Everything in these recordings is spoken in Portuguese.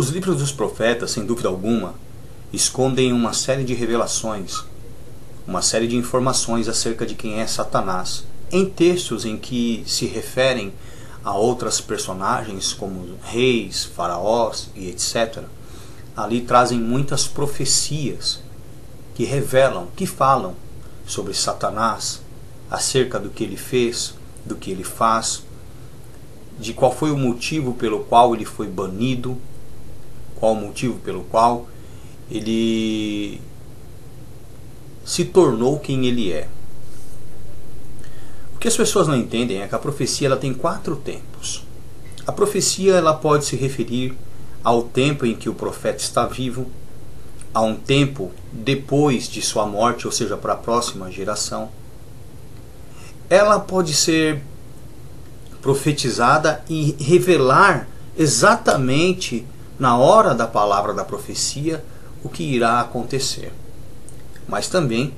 Os livros dos profetas, sem dúvida alguma, escondem uma série de revelações, uma série de informações acerca de quem é Satanás, em textos em que se referem a outras personagens como reis, faraós e etc. Ali trazem muitas profecias que revelam, que falam sobre Satanás, acerca do que ele fez, do que ele faz, de qual foi o motivo pelo qual ele foi banido, qual o motivo pelo qual ele se tornou quem ele é. O que as pessoas não entendem é que a profecia ela tem 4 tempos. A profecia ela pode se referir ao tempo em que o profeta está vivo, a um tempo depois de sua morte, ou seja, para a próxima geração. Ela pode ser profetizada e revelar exatamente na hora da palavra da profecia o que irá acontecer. Mas também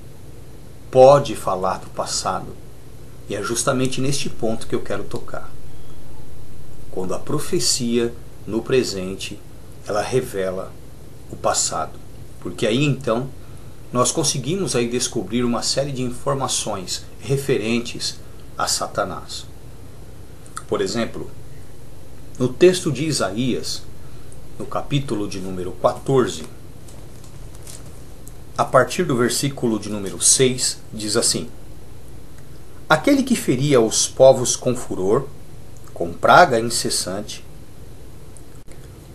pode falar do passado. E é justamente neste ponto que eu quero tocar. Quando a profecia no presente, ela revela o passado. Porque aí então nós conseguimos aí descobrir uma série de informações referentes a Satanás. Por exemplo, no texto de Isaías, no capítulo de número 14, a partir do versículo de número 6, diz assim: Aquele que feria os povos com furor, com praga incessante,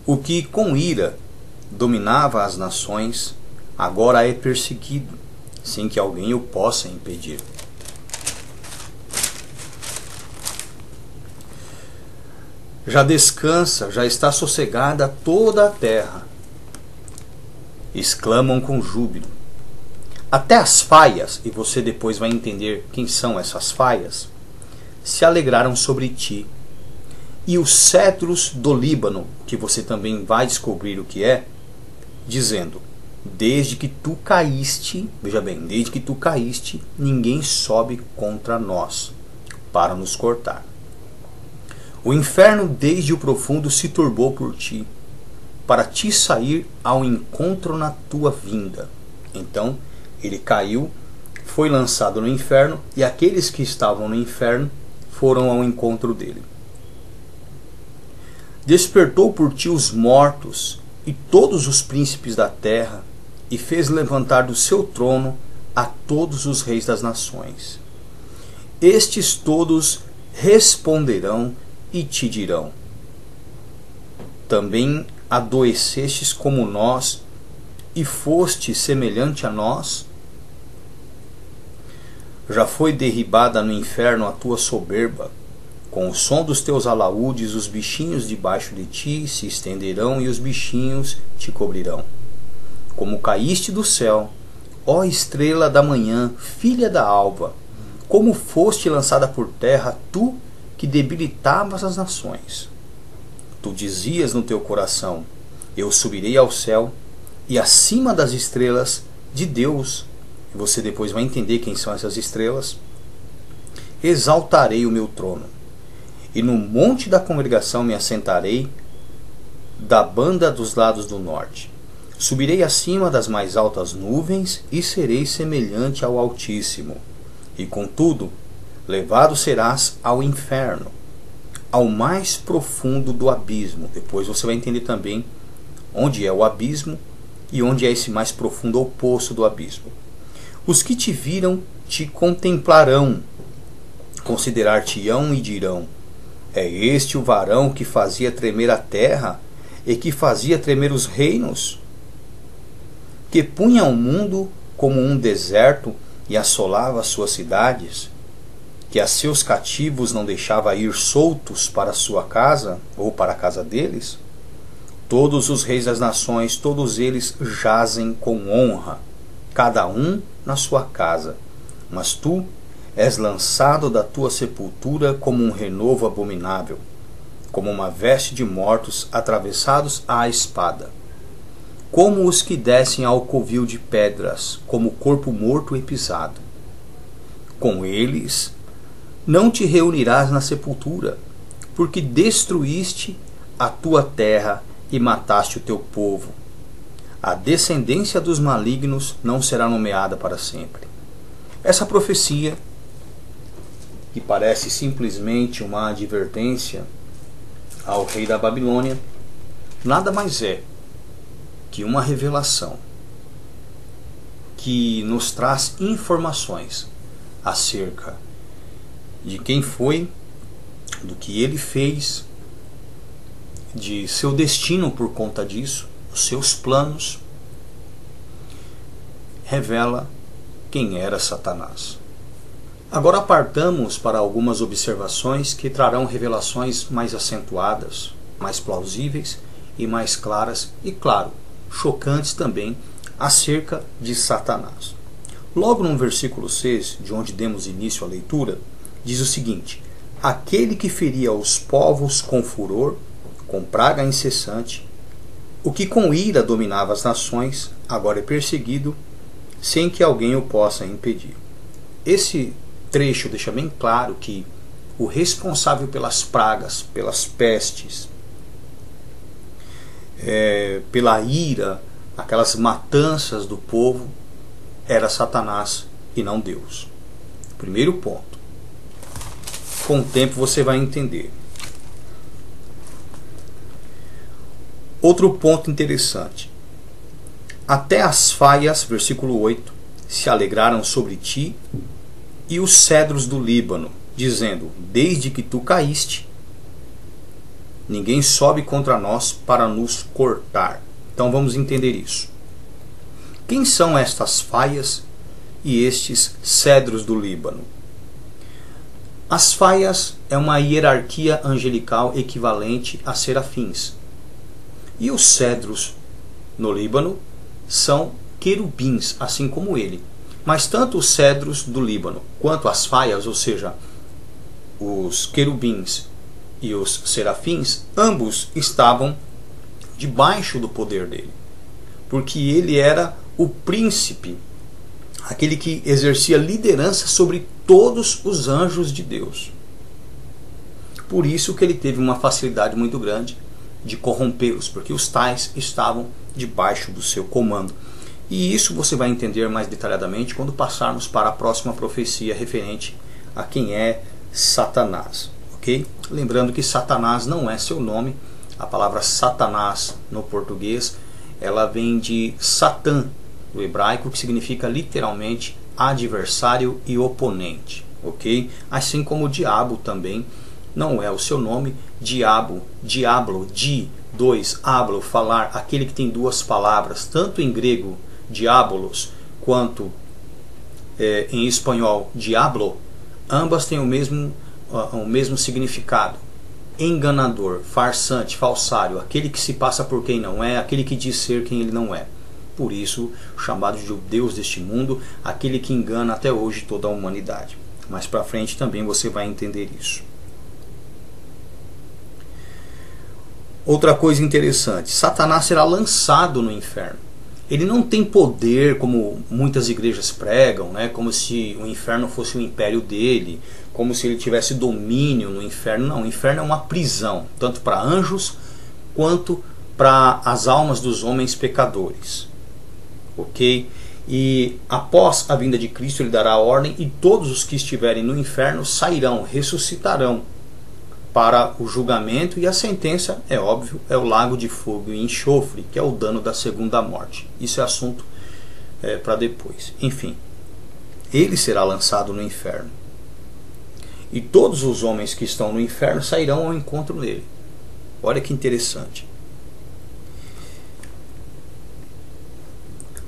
o que com ira dominava as nações, agora é perseguido, sem que alguém o possa impedir. Já descansa, já está sossegada toda a terra. Exclamam com júbilo. Até as faias, e você depois vai entender quem são essas faias, se alegraram sobre ti. E os cedros do Líbano, que você também vai descobrir o que é, dizendo: desde que tu caíste, veja bem, desde que tu caíste, ninguém sobe contra nós para nos cortar. O inferno desde o profundo se turbou por ti, para te sair ao encontro na tua vinda. Então ele caiu, foi lançado no inferno, e aqueles que estavam no inferno foram ao encontro dele. Despertou por ti os mortos e todos os príncipes da terra, e fez levantar do seu trono a todos os reis das nações. Estes todos responderão e te dirão: também adoecestes como nós, e foste semelhante a nós? Já foi derribada no inferno a tua soberba. Com o som dos teus alaúdes, os bichinhos debaixo de ti se estenderão e os bichinhos te cobrirão. Como caíste do céu, ó estrela da manhã, filha da alva, como foste lançada por terra, tu que debilitavas as nações. Tu dizias no teu coração: eu subirei ao céu, e acima das estrelas de Deus, e você depois vai entender quem são essas estrelas, exaltarei o meu trono, e no monte da congregação me assentarei, da banda dos lados do norte. Subirei acima das mais altas nuvens, e serei semelhante ao Altíssimo. E contudo, levado serás ao inferno, ao mais profundo do abismo. Depois você vai entender também onde é o abismo e onde é esse mais profundo ou poço do abismo. Os que te viram te contemplarão, considerar-te-ão e dirão: é este o varão que fazia tremer a terra e que fazia tremer os reinos? Que punha o mundo como um deserto e assolava as suas cidades? Que a seus cativos não deixava ir soltos para sua casa ou para a casa deles? Todos os reis das nações, todos eles jazem com honra, cada um na sua casa. Mas tu és lançado da tua sepultura como um renovo abominável, como uma veste de mortos atravessados à espada. Como os que descem ao covil de pedras, como corpo morto e pisado. Com eles não te reunirás na sepultura, porque destruíste a tua terra e mataste o teu povo. A descendência dos malignos não será nomeada para sempre. Essa profecia, que parece simplesmente uma advertência ao rei da Babilônia, nada mais é que uma revelação que nos traz informações acerca de quem foi, do que ele fez, de seu destino por conta disso, os seus planos. Revela quem era Satanás. Agora partamos para algumas observações que trarão revelações mais acentuadas, mais plausíveis e mais claras e, claro, chocantes também acerca de Satanás. Logo no versículo 6, de onde demos início à leitura, diz o seguinte: aquele que feria os povos com furor, com praga incessante, o que com ira dominava as nações, agora é perseguido, sem que alguém o possa impedir. Esse trecho deixa bem claro que o responsável pelas pragas, pelas pestes, pela ira, aquelas matanças do povo, era Satanás e não Deus. Primeiro ponto. Com o tempo você vai entender. Outro ponto interessante. Até as faias, versículo 8, se alegraram sobre ti, e os cedros do Líbano, dizendo: desde que tu caíste, ninguém sobe contra nós para nos cortar. Então vamos entender isso. Quem são estas faias e estes cedros do Líbano? As faias é uma hierarquia angelical equivalente a serafins. E os cedros no Líbano são querubins, assim como ele. Mas tanto os cedros do Líbano quanto as faias, ou seja, os querubins e os serafins, ambos estavam debaixo do poder dele. Porque ele era o príncipe, aquele que exercia liderança sobre todos os anjos de Deus. Por isso que ele teve uma facilidade muito grande de corrompê-los, porque os tais estavam debaixo do seu comando. E isso você vai entender mais detalhadamente quando passarmos para a próxima profecia referente a quem é Satanás, ok? Lembrando que Satanás não é seu nome. A palavra Satanás no português, ela vem de Satã, do hebraico, que significa literalmente adversário e oponente, ok? Assim como o diabo também não é o seu nome. Diabo, diablo, hablo, falar, aquele que tem duas palavras, tanto em grego diabolos quanto em espanhol diablo, ambas têm o mesmo significado: enganador, farsante, falsário, aquele que se passa por quem não é, aquele que diz ser quem ele não é. Por isso, chamado de Deus deste mundo, aquele que engana até hoje toda a humanidade. Mais para frente também você vai entender isso. Outra coisa interessante: Satanás será lançado no inferno. Ele não tem poder como muitas igrejas pregam, né? Como se o inferno fosse o império dele, como se ele tivesse domínio no inferno. Não, o inferno é uma prisão, tanto para anjos quanto para as almas dos homens pecadores. Ok? E após a vinda de Cristo ele dará a ordem, e todos os que estiverem no inferno sairão, ressuscitarão para o julgamento, e a sentença, é óbvio, é o lago de fogo e enxofre, que é o dano da segunda morte. Isso é assunto para depois. Enfim, ele será lançado no inferno, e todos os homens que estão no inferno sairão ao encontro dele. Olha que interessante.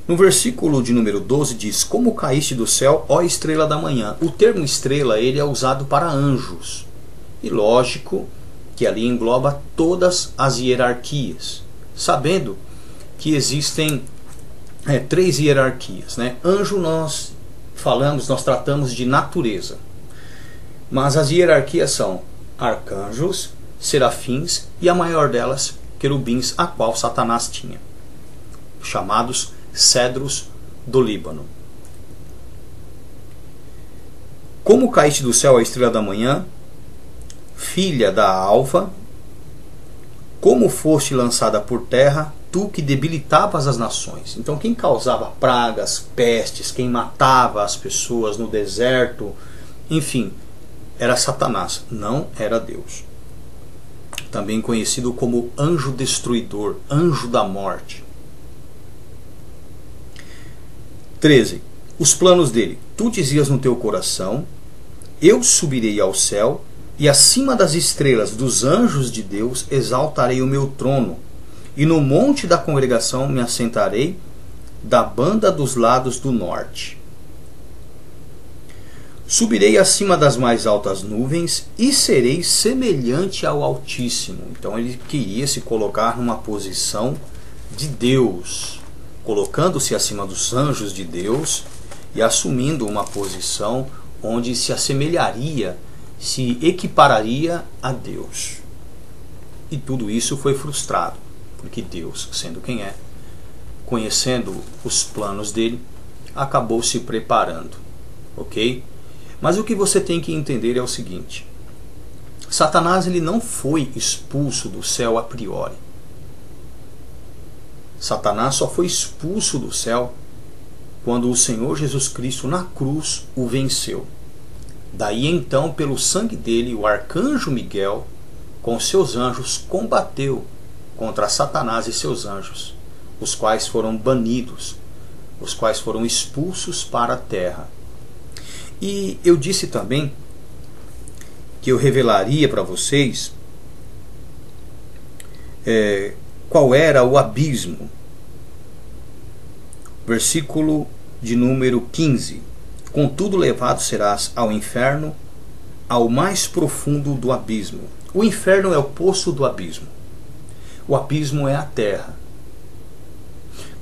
No versículo de número 12 diz: como caíste do céu, ó estrela da manhã. O termo estrela, ele é usado para anjos. E lógico que ali engloba todas as hierarquias, sabendo que existem 3 hierarquias, né? Anjo nós tratamos de natureza, mas as hierarquias são arcanjos, serafins e a maior delas, querubins, a qual Satanás tinha, chamados cedros do Líbano. Como caíste do céu a estrela da manhã, filha da alva, Como foste lançada por terra, tu que debilitavas as nações. Então quem causava pragas, pestes, quem matava as pessoas no deserto, enfim, era Satanás, não era Deus. Também conhecido como anjo destruidor, anjo da morte. 13. Os planos dele. Tu dizias no teu coração: eu subirei ao céu, e acima das estrelas dos anjos de Deus exaltarei o meu trono, e no monte da congregação me assentarei da banda dos lados do norte. Subirei acima das mais altas nuvens e serei semelhante ao Altíssimo. Então ele queria se colocar numa posição de Deus, colocando-se acima dos anjos de Deus e assumindo uma posição onde se assemelharia, se equipararia a Deus. E tudo isso foi frustrado, porque Deus, sendo quem é, conhecendo os planos dele, acabou se preparando, ok? Mas o que você tem que entender é o seguinte: Satanás ele não foi expulso do céu a priori. Satanás só foi expulso do céu quando o Senhor Jesus Cristo na cruz o venceu. Daí então, pelo sangue dele, o arcanjo Miguel, com seus anjos, combateu contra Satanás e seus anjos, os quais foram banidos, os quais foram expulsos para a terra. E eu disse também que eu revelaria para vocês qual era o abismo. Versículo de número 15. Contudo levado serás ao inferno, ao mais profundo do abismo. O inferno é o poço do abismo. O abismo é a terra.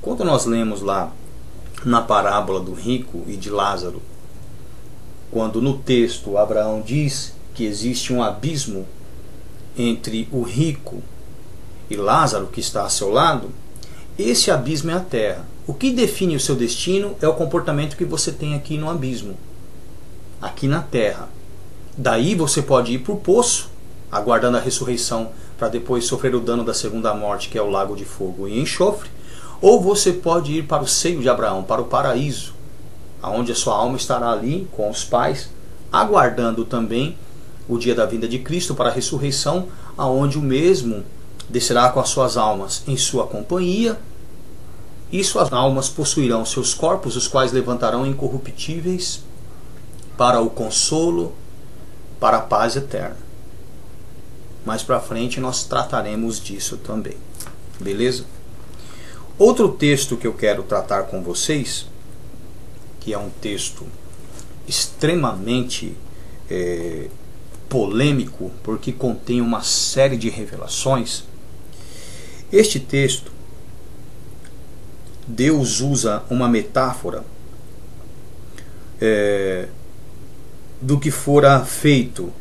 Quando nós lemos lá na parábola do rico e de Lázaro, quando no texto Abraão diz que existe um abismo entre o rico e Lázaro que está a seu lado, esse abismo é a terra. O que define o seu destino é o comportamento que você tem aqui no abismo, aqui na terra. Daí você pode ir para o poço, aguardando a ressurreição, para depois sofrer o dano da segunda morte, que é o lago de fogo e enxofre, ou você pode ir para o seio de Abraão, para o paraíso, aonde a sua alma estará ali com os pais, aguardando também o dia da vinda de Cristo para a ressurreição, aonde o mesmo descerá com as suas almas em sua companhia, e suas almas possuirão seus corpos, os quais levantarão incorruptíveis para o consolo, para a paz eterna. Mais para frente nós trataremos disso também. Beleza? Outro texto que eu quero tratar com vocês, que é um texto extremamente polêmico, porque contém uma série de revelações. Este texto, Deus usa uma metáfora do que fora feito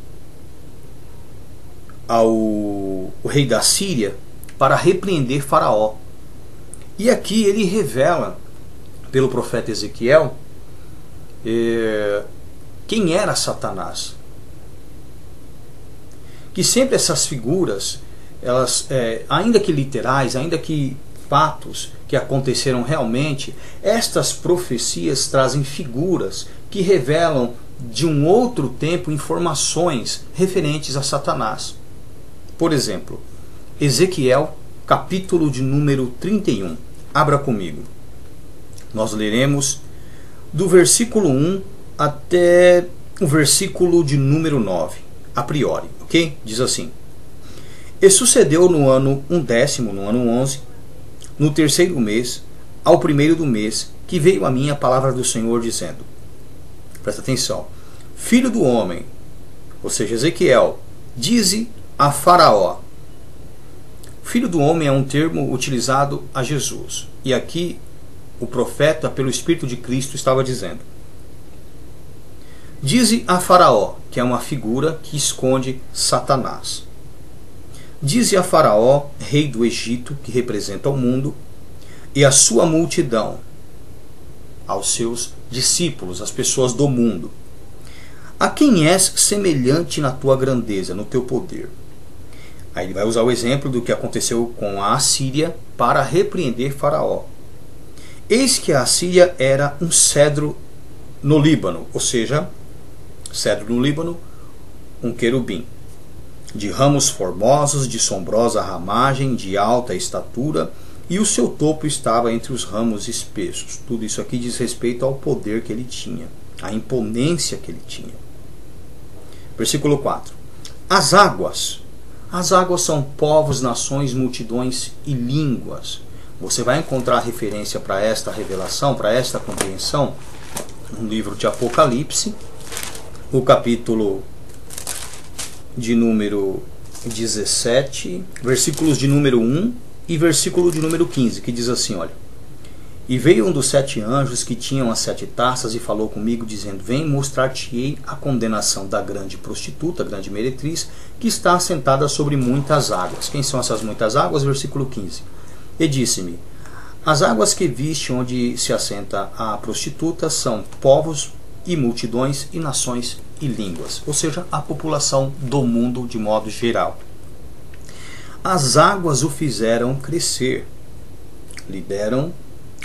ao rei da Síria para repreender Faraó. E aqui ele revela, pelo profeta Ezequiel, quem era Satanás. Que sempre essas figuras, elas, ainda que literais, ainda que fatos que aconteceram realmente, estas profecias trazem figuras que revelam de um outro tempo informações referentes a Satanás. Por exemplo, Ezequiel, capítulo de número 31. Abra comigo. Nós leremos do versículo 1 até o versículo de número 9, a priori, ok? Diz assim: E sucedeu no ano 11º, no ano 11, no terceiro mês, ao primeiro do mês, que veio a mim a palavra do Senhor, dizendo, presta atenção, filho do homem, ou seja, Ezequiel, dize a Faraó. Filho do homem é um termo utilizado a Jesus. E aqui o profeta, pelo Espírito de Cristo, estava dizendo: dize a Faraó, que é uma figura que esconde Satanás. Dize a Faraó, rei do Egito, que representa o mundo, e a sua multidão, aos seus discípulos, as pessoas do mundo: a quem és semelhante na tua grandeza, no teu poder? Aí ele vai usar o exemplo do que aconteceu com a Assíria para repreender Faraó. Eis que a Assíria era um cedro no Líbano, ou seja, cedro no Líbano, um querubim, de ramos formosos, de sombrosa ramagem, de alta estatura, e o seu topo estava entre os ramos espessos. Tudo isso aqui diz respeito ao poder que ele tinha, à imponência que ele tinha. Versículo 4. As águas são povos, nações, multidões e línguas. Você vai encontrar referência para esta revelação, para esta compreensão, no livro de Apocalipse, o capítulo de número 17, versículos de número 1 e versículo de número 15, que diz assim, olha: E veio um dos 7 anjos que tinham as 7 taças e falou comigo, dizendo: Vem, mostrar-te-ei a condenação da grande prostituta, a grande meretriz, que está assentada sobre muitas águas. Quem são essas muitas águas? Versículo 15. E disse-me: As águas que viste onde se assenta a prostituta são povos e multidões e nações e línguas, ou seja, a população do mundo de modo geral. As águas o fizeram crescer, lhe deram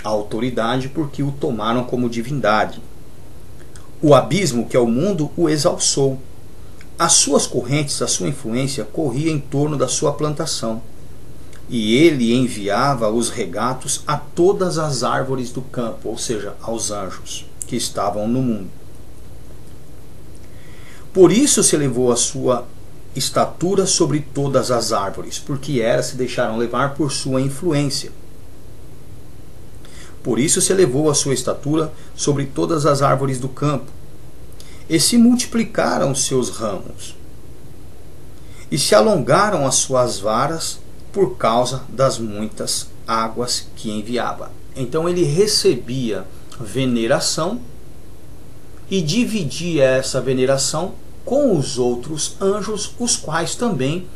a autoridade porque o tomaram como divindade. O abismo, que é o mundo, o exalçou. As suas correntes, a sua influência corria em torno da sua plantação. E ele enviava os regatos a todas as árvores do campo, ou seja, aos anjos que estavam no mundo. Por isso se elevou a sua estatura sobre todas as árvores, porque elas se deixaram levar por sua influência. Por isso se elevou a sua estatura sobre todas as árvores do campo, e se multiplicaram os seus ramos, e se alongaram as suas varas por causa das muitas águas que enviava. Então ele recebia veneração e dividia essa veneração com os outros anjos, os quais também,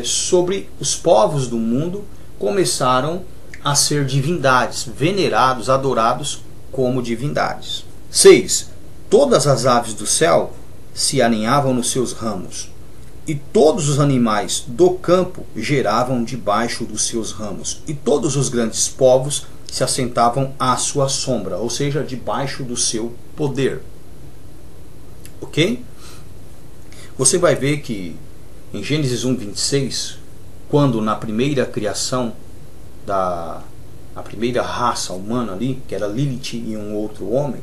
sobre os povos do mundo, começaram a ser divindades, venerados, adorados como divindades. 6. Todas as aves do céu se aninhavam nos seus ramos, e todos os animais do campo geravam debaixo dos seus ramos, e todos os grandes povos se assentavam à sua sombra, ou seja, debaixo do seu poder. Ok? Você vai ver que em Gênesis 1:26, quando na primeira criação a primeira raça humana ali, que era Lilith e um outro homem,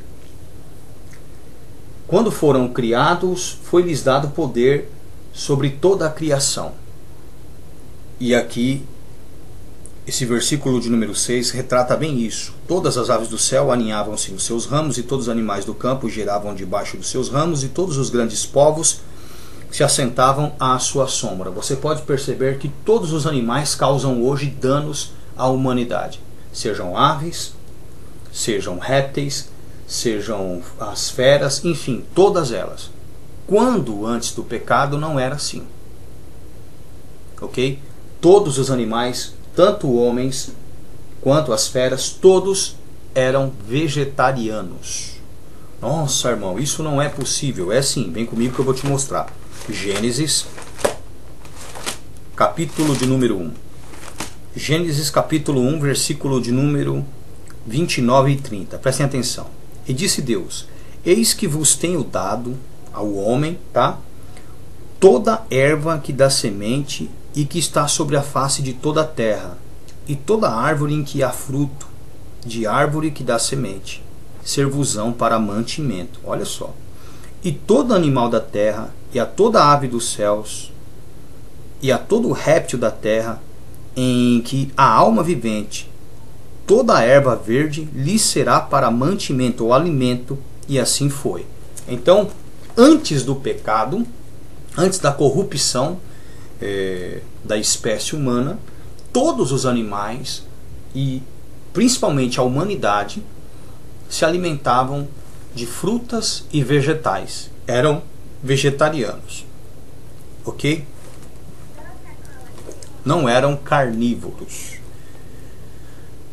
quando foram criados, foi-lhes dado poder sobre toda a criação. E aqui, esse versículo de número 6 retrata bem isso. Todas as aves do céu aninhavam-se nos seus ramos, e todos os animais do campo giravam debaixo dos seus ramos, e todos os grandes povos se assentavam à sua sombra. Você pode perceber que todos os animais causam hoje danos à humanidade. Sejam aves, sejam répteis, sejam as feras, enfim, todas elas. Quando antes do pecado não era assim. Ok? Todos os animais, tanto homens quanto as feras, todos eram vegetarianos. Nossa, irmão, isso não é possível. É sim, vem comigo que eu vou te mostrar. Gênesis, capítulo de número 1. Gênesis capítulo 1, versículo de número 29 e 30. Prestem atenção. E disse Deus: Eis que vos tenho dado ao homem, tá? Toda erva que dá semente e que está sobre a face de toda a terra, e toda árvore em que há fruto, de árvore que dá semente, servusão para mantimento. Olha só. E todo animal da terra, e a toda ave dos céus, e a todo réptil da terra, em que há alma vivente, toda a erva verde lhe será para mantimento ou alimento, e assim foi. Então, antes do pecado, antes da corrupção da espécie humana, todos os animais, e principalmente a humanidade, se alimentavam de frutas e vegetais. Eram vegetarianos. Ok? Não eram carnívoros.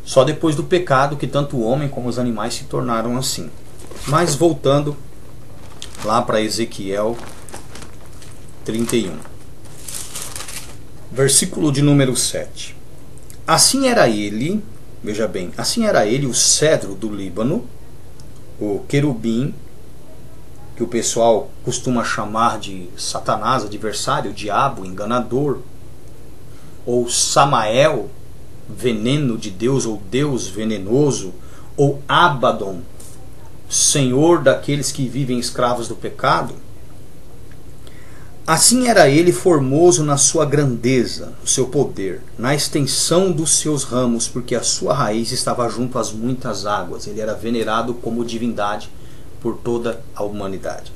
Só depois do pecado que tanto o homem como os animais se tornaram assim. Mas voltando lá para Ezequiel 31. Versículo de número 7. Assim era ele, veja bem, assim era ele o cedro do Líbano, o querubim, que o pessoal costuma chamar de Satanás, adversário, diabo, enganador, ou Samael, veneno de Deus, ou Deus venenoso, ou Abaddon, senhor daqueles que vivem escravos do pecado. Assim era ele formoso na sua grandeza, no seu poder, na extensão dos seus ramos, porque a sua raiz estava junto às muitas águas. Ele era venerado como divindade por toda a humanidade.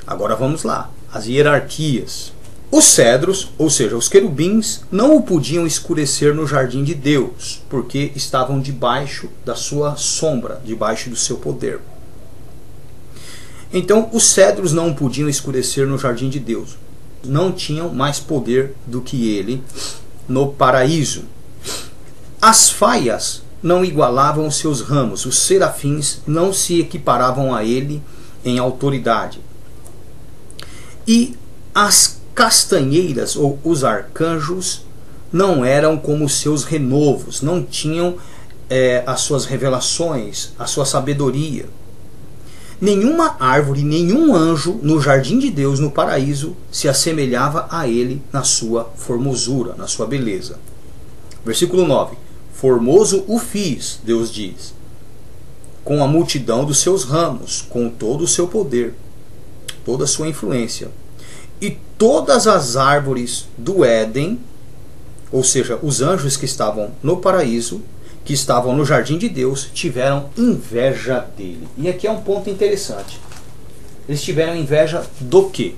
Agora vamos lá, as hierarquias. Os cedros, ou seja, os querubins, não o podiam escurecer no jardim de Deus, porque estavam debaixo da sua sombra, debaixo do seu poder. Então, os cedros não podiam escurecer no jardim de Deus. Não tinham mais poder do que ele no paraíso. As faias não igualavam os seus ramos. Os serafins não se equiparavam a ele em autoridade. E as castanheiras, ou os arcanjos, não eram como os seus renovos. Não tinham as suas revelações, a sua sabedoria. Nenhuma árvore, nenhum anjo no jardim de Deus, no paraíso, se assemelhava a ele na sua formosura, na sua beleza. Versículo 9. Formoso o fiz, Deus diz, com a multidão dos seus ramos, com todo o seu poder, toda a sua influência. E todas as árvores do Éden, ou seja, os anjos que estavam no paraíso, que estavam no jardim de Deus, tiveram inveja dele. E aqui é um ponto interessante. Eles tiveram inveja do quê?